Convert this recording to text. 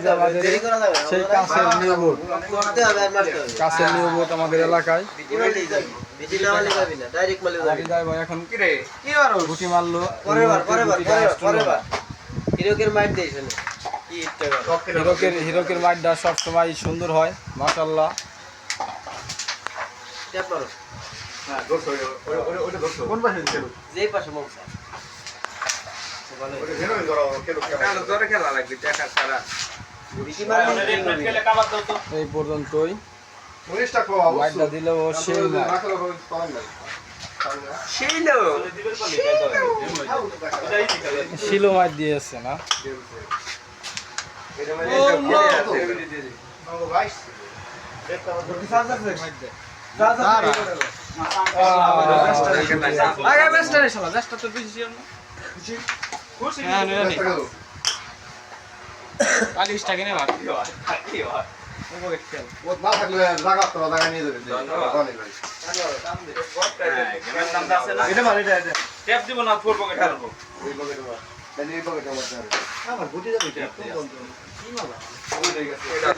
যে আমাদের সেই কাছের নিউ বোট, কাছের নিউ বোট আমাদের এলাকায় হৃদয় ভাই এখন গুটি মারলো। হিরকের মাঠটা সবসময় সুন্দর হয় মাশাআল্লাহ। কোন পাশে ছিল? যেই পাশে মৌসা খেলা লাগবে টাকা ছাড়া। এই পর্যন্তই মাঠটা দিলেও সেই শিলো মাছ দিয়েছে না। আমার গুটি যাবে